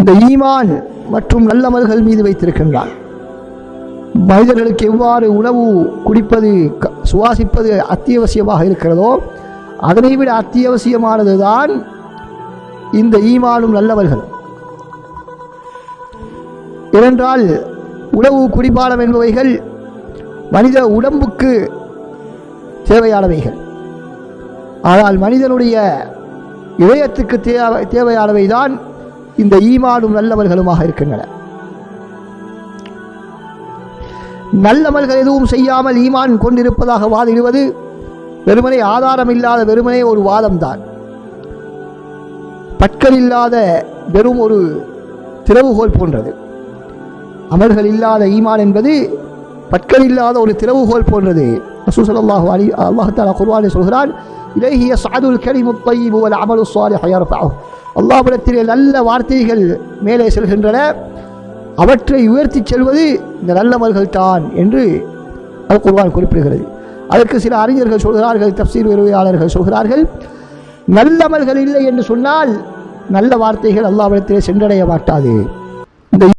இந்த ஈமான் மற்றும் நல்லமல்கள் மீது வைத்திருக்கின்றான். மனிதர்களுக்கு எவ்வாறு உணவு குடிப்பது சுவாசிப்பது அத்தியாவசியமாக இருக்கிறதோ அதனை விட அத்தியாவசியமானதுதான் இந்த ஈமானும் நல்லவர்களும். ஏனென்றால் உணவு குடிபானம் என்பவைகள் மனித உடம்புக்கு தேவையானவைகள். ஆனால் மனிதனுடைய இதயத்துக்கு தேவையானவைதான் இந்த ஈமானும் நல்லவர்களுமாக இருக்கின்றன. நல்லமல்கள் எதுவும் செய்யாமல் ஈமான் கொண்டிருப்பதாக வாதிடுவது வெறுமனே ஆதாரம் இல்லாத வெறுமனே ஒரு வாதம்தான். பற்கள் இல்லாத வெறும் ஒரு திறவுகோல் போன்றது. அமல்கள் இல்லாத ஈமான் என்பது பற்கள் இல்லாத ஒரு திறவுகோல் போன்றது. ரசூல் ஸல்லல்லாஹு அலைஹி அல்லாஹ் தஆலா குர்ஆனில் சொல்கிறான், இலைஹி யஸ்அதுல் கலிமுத் தய்யிபு வல் அமலு ஸாலிஹு யர்ஃபஉஹு. அல்லாஹ்விடத்திலே நல்ல வார்த்தைகள் மேலே செல்கின்றன, அவற்றை உயர்த்தி செல்வது இந்த நல்லமல்கள் தான் என்று அல் குர்ஆன் குறிப்பிடுகிறது. அதற்கு சில அறிஞர்கள் சொல்கிறார்கள், தஃப்சீர் விரிவுரையாளர்கள் சொல்கிறார்கள், நல்லமல்கள் இல்லை என்று சொன்னால் நல்ல வார்த்தைகள் அல்லாஹ்விடத்திலே சென்றடைய மாட்டாது.